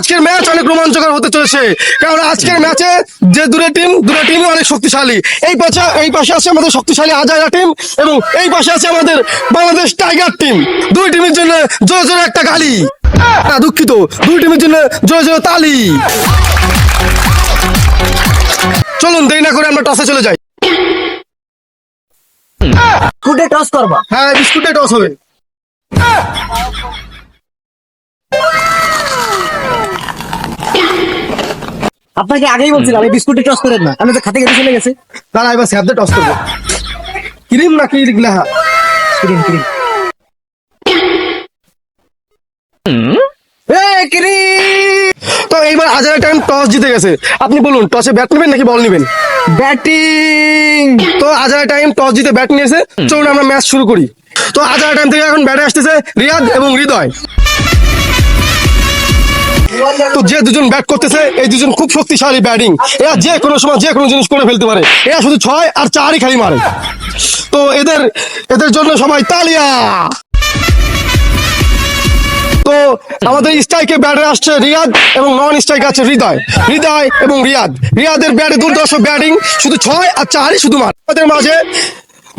আজকের ম্যাচ অনেক রোমাঞ্চকর হতে চলেছে, কারণ আজকের ম্যাচে যে দুটো টিমই অনেক শক্তিশালী। এই পাশে আছে আমাদের শক্তিশালী আজাইরা টিম এবং এই পাশে আছে আমাদের বাংলাদেশ টাইগার টিম। দুই টিমের জন্য জোরে জোরে একটা গালি, দুঃখিত, দুই টিমের জন্য জোরে জোরে তালি। চলুন দেরি না করে আমরা টসে চলে যাই। বিস্কুটে টস করবা? হ্যাঁ, বিস্কুটে টস হবে। আপনাকে আগেই বলছিলাম এই বিস্কুটে টস করেন না, আমি তো খাতে খেতে চলে গেছে। দাঁড়া, এবার স্যাপতে টস করবো। ক্রিম নাকি লেহা? ক্রিম ক্রিম তো এইবার আজারা টাইম টস জিতে গেছে। আপনি বলুন, টসে ব্যাট নেবেন নাকি বল নেবেন? ব্যাটিং। তো আজারা টাইম টস জিতে ব্যাট নিয়েছে, চলুন আমরা ম্যাচ শুরু করি। তো আজারা টাইম থেকে এখন ব্যাটে আসতেছে রিয়াদ এবং হৃদয়। তো যে দুজন ব্যাট করতেছে এই দুজন খুব শক্তিশালী ব্যাটিং, এরা যে কোনো সময় যে কোনো জিনিস করে ফেলতে পারে। এরা শুধু 6 আর 4ই খালি মারে। তো এদের জন্য সবাই তালিয়া। তো আমাদের স্ট্রাইকে ব্যাটে আসছে রিয়াদ এবং নন স্ট্রাইকে আছে হৃদয় এবং রিয়াদের ব্যাটে দুর্দর্শ ব্যাটিং, শুধু 6 আর 4ই শুধু মারে। আমাদের মাঝে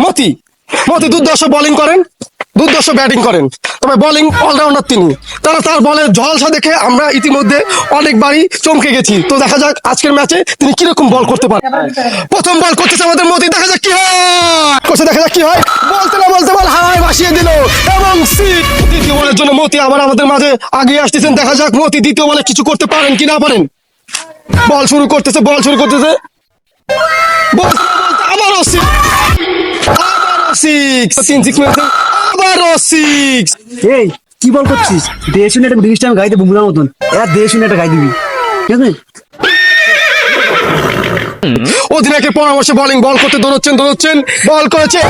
মতি দুর্দর্শ বোলিং করেন, দুর্দর্শ ব্যাটিং করেন, তবে বোলিং অলরাউন্ডার তিনি। তার বলের ঝলসা দেখে আমরা ইতিমধ্যে অনেকবারই চমকে গেছি। তো দেখা যাক আজকের ম্যাচে তিনি কিরকম বল করতে পারেন। প্রথম বল করতেছে আমাদের মতি, দেখা যাক কি হয়। বলতে না বলতে বল হাওয়ায় ভাসিয়ে দিল এবং সিট। দ্বিতীয় বলের জন্য মতি আবার আমাদের মাঝে আগিয়ে আসতেছেন, দেখা যাক মতি দ্বিতীয় বলে কিছু করতে পারেন কি না পারেন। বল শুরু করতেছে বলতে আবারও সিক্স। এই কি বল করছিস? দেশ শুনে একটা ব্রিটিশ টাইম গাইতে বুমরার মতন, এরা দেশ শুনে একটা গাই দিবি, ঠিক আছে? অধিনায়কের পরামর্শে বল করতে দৌড়চ্ছেন, বল করেছে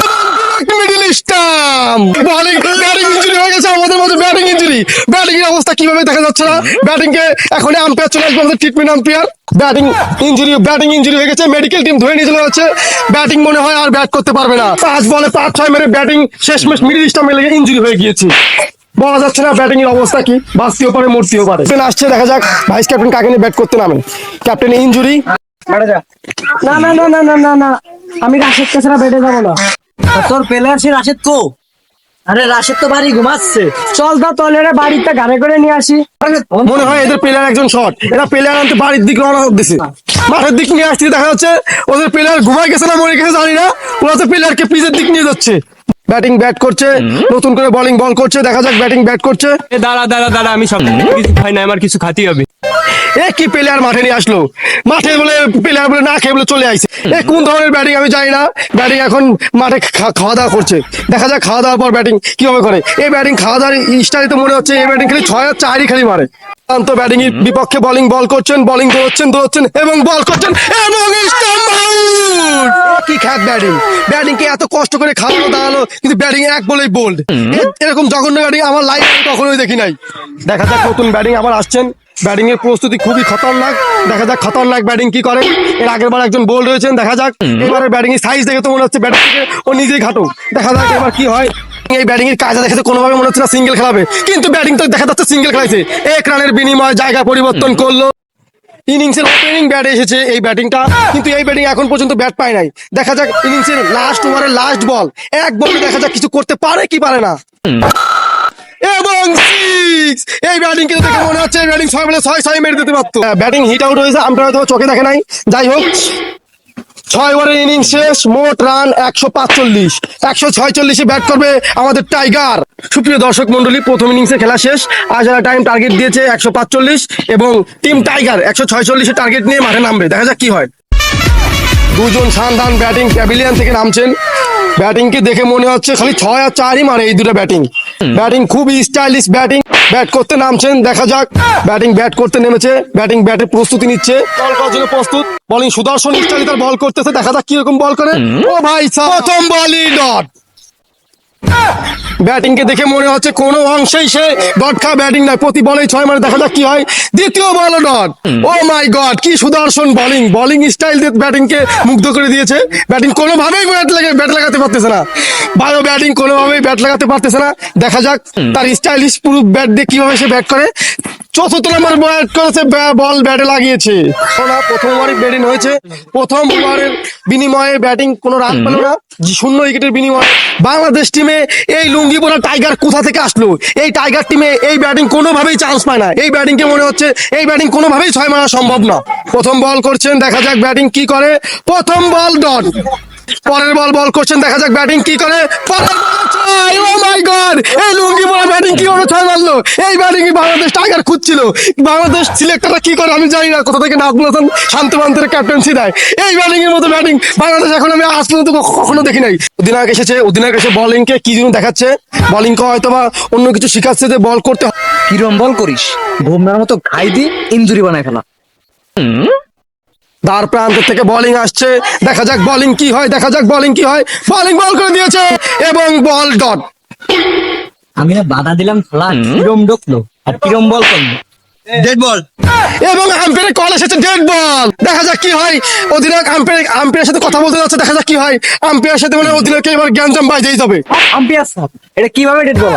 মিডল স্টাম্প। ব্যাটিং ইনজুরি হয়ে গেছে আমাদের মধ্যে, ব্যাটিং এর অবস্থা কিভাবে দেখা যাচ্ছে না। ব্যাটিং কে এখন আম্পায়ার চলে আসবে, আমাদের ট্রিটমেন্ট আম্পায়ার। ব্যাটিং ইনজুরি হয়ে গেছে, মেডিকেল টিম ধরে নিয়ে চলে যাচ্ছে। ব্যাটিং মনে হয় আর ব্যাট করতে পারবে না। 5 বলে 5-6 মেরে ব্যাটিং শেষমেশ মিডল স্টাম্পে লেগে ইনজুরি হয়ে গিয়েছে। বলা যাচ্ছে না ব্যাটিং এর অবস্থা কি, বাঁচতেও পারে মরতেও পারে। আসছে, দেখা যাক ভাইস ক্যাপ্টেন কাকে নিয়ে ব্যাট করতে নামে। Captain injury. না না না না না না না, আমি রাশেদকে ছাড়া বেডে যাবো না। তোর প্লেয়ার সে রাশেদ কো? আরে রাশেদ তো বাড়ি ঘুমাচ্ছে, চল তো তোর বাড়িতে গাড়ি করে নিয়ে আসি। মনে হয় এদের প্লেয়ার একজন শর্ট, এরা প্লেয়ার আনতে বাড়ির দিক রওনা দিচ্ছে। মাঠের দিক নিয়ে আসতে দেখা যাচ্ছে ওদের প্লেয়ার ঘুমাই গেছে না মরে গেছে জানি না, ওরা তো প্লেয়ারকে পিচের দিক নিয়ে যাচ্ছে। ব্যাট করছে, নতুন করে বল করছে, দেখা যাক ব্যাট করছে। দাঁড়া আমি সব কিছু খাই না, আমার কিছু খাতেই হবে। কি প্লেয়ার মাঠে নিয়ে আসলো, মাঠে বলে প্লেয়ার বলে না খেয়ে বলে চলে আসছে। কোন ধরনের ব্যাটিং আমি জানি না। ব্যাটিং এখন মাঠে খাওয়া দাওয়া করছে, দেখা যাক খাওয়া দাওয়ার পর ব্যাটিং কিভাবে করে। এই ব্যাটিং খাওয়া দাওয়ার স্টাইলে তো মনে হচ্ছে এই ব্যাটিং খালি 6 আর 4ই খালি মারে। ব্যাটিং এর বিপক্ষে বল করছেন এবং বল করছেন এবং কি খ্যাত ব্যাটিং কে এত কষ্ট করে দাঁড়ালো, কিন্তু ব্যাটিং এক বলেই বোল্ড। এরকম জঘন্য ব্যাটিং আমার লাইফে কখনোই দেখি নাই। দেখা যাক নতুন ব্যাটিং আবার আসছেন, ব্যাটিং এর প্রস্তুতি খুবই খতরনাক। দেখা যাক খতরনাক ব্যাটিং কি করে। এর আগের বার একজন বোল্ড রয়েছেন, দেখা যাক এবারে ব্যাটিং এর সাইজ দেখে তো মনে হচ্ছে ব্যাটিং থেকে ও নিজেই ঘাটো। দেখা যাক এবার কি হয়। এই ব্যাটিং এর কাজে দেখে তো কোনোভাবে মনে হচ্ছে না সিঙ্গেল খেলাবে, কিন্তু ব্যাটিং তো দেখা যাচ্ছে সিঙ্গেল খেলাইছে। 1 রানের বিনিময়ে জায়গা পরিবর্তন করলো। ইনিংসের ওপেনিং ব্যাট এসেছে এই ব্যাটিংটা, কিন্তু এই ব্যাটিং এখন পর্যন্ত ব্যাট পায় নাই। দেখা যাক ইনিংসের লাস্ট ওভারের লাস্ট বল, এক বলে দেখা যাক কিছু করতে পারে কি পারে না। এবং সিক্স। এই ব্যাটিং কিন্তু দেখে মনে হচ্ছে ব্যাটিং 6 বলে 6 মেরে দিতে পারতো। ব্যাটিং হিট আউট হয়েছে, আমরা হয়তো চোখে দেখে নাই। যাই হোক, 6 ওভারের ইনিংস শেষ, মোট রান 145। 146-এ ব্যাট করবে আমাদের টাইগার। সুপ্রিয় দর্শক মন্ডলী, প্রথম ইনিংসে খেলা শেষ। আজারা টাইম টার্গেট দিয়েছে 145 এবং টিম টাইগার 146-এর টার্গেট নিয়ে মাঠে নামবে। দেখা যাক কি হয়। দুজন সান্দান ব্যাটিং প্যাভিলিয়ন থেকে নামছেন। ব্যাটিং কে দেখে মনে হচ্ছে খালি 6 আর 4ই মারে এই দুটো ব্যাটিং খুবই স্টাইলিশ ব্যাটিং। ব্যাট করতে নামছেন, দেখা যাক ব্যাট করতে নেমেছে। ব্যাটের প্রস্তুতি নিচ্ছে, বল করার জন্য প্রস্তুত। বোলিং সুদর্শন স্টাইলে তার বল করতেছে, দেখা যাক কিরকম বল করে। ও ভাই, প্রথম বলই ডট। ব্যাটিং কে দেখে মনে হচ্ছে কোনো অংশেই সে ডট খা ব্যাটিং নয়, প্রতি বলেই 6 মারে। দেখা যাক কি হয়। দ্বিতীয় বল ডট। ও মাই গড, কি সুদর্শন বোলিং স্টাইল দিয়ে ব্যাটিং কে মুগ্ধ করে দিয়েছে। ব্যাটিং কোনোভাবেই ব্যাট লাগাতে পারতেছে না। বায়ো ব্যাটিং কোনোভাবেই ব্যাট লাগাতে পারতেছে না। দেখা যাক তার স্টাইলিশ পুরো ব্যাট দিয়ে কিভাবে সে ব্যাট করে। চতুর্থ নম্বর ব্যাট করেছে, বল ব্যাটে লাগিয়েছে। ওরা প্রথম ওভারই ব্যাটিং হয়েছে, প্রথম ওভারের বিনিময়ে ব্যাটিং কোনো রান পেল না, 0 উইকেটের বিনিময়ে। বাংলাদেশ টিমে এই লুঙ্গি পরা টাইগার কোথা থেকে আসলো? এই টাইগার টিমে এই ব্যাটিং কোনোভাবেই চান্স পায় না। এই ব্যাটিং কে মনে হচ্ছে এই ব্যাটিং কোনোভাবেই 6 মারা সম্ভব না। প্রথম বল করছেন, দেখা যাক ব্যাটিং কি করে। প্রথম বল ডট। পরের বল করছেন, দেখা যাক ব্যাটিং কি করে। পরের বল ও মাই গড, এই লুঙ্গি পরা ব্যাটিং কি করে 6 মারলো? এই ব্যাটিং বাংলাদেশ টাইগার খুঁজছিল। বাংলাদেশ সিলেক্টররা কি করে আমি জানি না, কোথা থেকে নাজমুল হাসান শান্তমান্তের ক্যাপ্টেন্সি দেয়। এই ব্যাটিং এর মতো ব্যাটিং বাংলাদেশ এখন আমি আজ পর্যন্ত কখনো দেখি নাই। অধিনায়ক এসেছে, অধিনায়ক এসে বোলিং কে কি যেন দেখাচ্ছে, বোলিং কে হয়তো বা অন্য কিছু শিখাচ্ছে যে বল করতে হয়। কিরম বল করিস, বুমরার মতো ঘাই দি ইনজুরি বানায় ফেলা। দ্বার প্রান্ত থেকে বোলিং আসছে, দেখা যাক বোলিং কি হয়, দেখা যাক বোলিং কি হয়। বোলিং বল করে দিয়েছে এবং বল ডট। আমি না বাধা দিলাম, খেলা কিরম ঢুকলো আর কিরম বল করলো। ডেড বল। এবং আম্পায়ারের কল এসেছে, ডেড বল। দেখা যাক কি হয়। অধিনায়ক আম্পায়ারের সাথে কথা বলতে যাচ্ছে, দেখা যাক কি হয়। আম্পায়ারের সাথে মানে অধিনায়ককে এবার জ্ঞানজাম বাজেই যাবে। আম্পায়ার স্যার, এটা কিভাবে ডেড বল?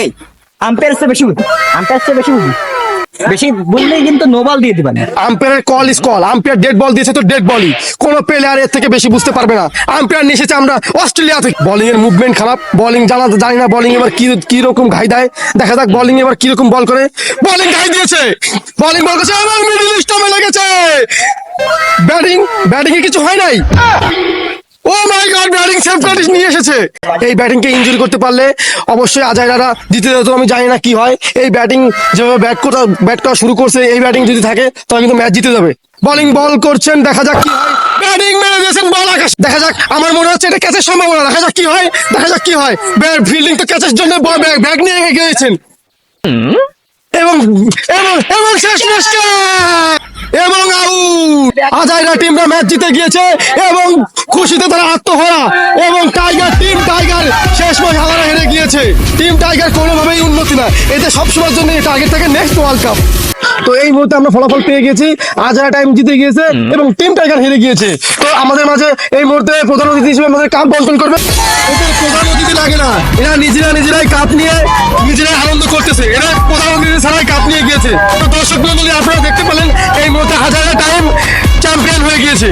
এই আম্পায়ার সে বেশি বুঝি, আম্পায়ার সে বেশি বুঝি, বেশি বললেই কিন্তু নো বল দিয়ে দিবেন। আম্পায়ারের call is call. Umpire dead ball দিয়েছে তো ডেড বলই, কোন প্লেয়ার এর থেকে বেশি বুঝতে পারবে না। আম্পায়ার নিয়ে এসেছে আমরা অস্ট্রেলিয়া থেকে। বোলিং এর মুভমেন্ট খারাপ, বোলিং জানি না বোলিং এবার কি রকম ঘাই দেয়। দেখা যাক বোলিং এবার কি রকম বল করে। বোলিং ঘাই দিয়েছে, বোলিং বল করেছে এবং মিডল স্টাম্পে লেগেছে। ব্যাটিং এ কিছু হয় নাই। ও মাই গড, ব্যাটিং সেভ প্র্যাকটিস নিয়ে এসেছে। এই ব্যাটিং কে ইনজুরি করতে পারলে অবশ্যই আজাইরারা জিতে যেত। আমি জানি না কি হয়। এই ব্যাটিং যেভাবে ব্যাট করা শুরু করছে, এই ব্যাটিং যদি থাকে তাহলে কিন্তু ম্যাচ জিতে যাবে। বল করছেন, দেখা যাক কি হয়। ব্যাটিং মেরে দিয়েছেন বল আকাশ। দেখা যাক, আমার মনে হচ্ছে এটা ক্যাচের সম্ভাবনা। দেখা যাক কি হয়, দেখা যাক কি হয়। ফিল্ডিং তো ক্যাচের জন্য ব্যাগ নিয়ে গিয়েছেন এবং এবং এবং শেষ ম্যাচ এবং আউট। আজাইরা টিমরা ম্যাচ জিতে গিয়েছে এবং খুশিতে তারা আত্মহারা। এবং টিম টাইগার শেষ ম্যাচ হারানো হেরে গিয়েছে। টিম টাইগার কোনোভাবেই উন্নতি না, এতে সবসময়ের জন্য টার্গেট থাকে নেক্সট ওয়ার্ল্ড কাপ। তো এই মুহূর্তে আমরা ফলাফল পেয়ে গেছি, আজাইরা টাইম জিতে গিয়েছে এবং টিম টাইগার হেরে গিয়েছে। তো আমাদের মাঝে এই মুহূর্তে প্রধান অতিথি হিসেবে আমাদের কাপ বন্টন করবে। এদের প্রধান অতিথি লাগে না, এরা নিজেরাই কাপ নিয়ে নিজেরাই আনন্দ করতেছে। এরা প্রধান অতিথি ছাড়াই কাপ নিয়ে গিয়েছে। তো দর্শক মণ্ডলী, আপনারা দেখতে পেলেন এই মুহূর্তে আজাইরা টাইম চ্যাম্পিয়ন হয়ে গিয়েছে।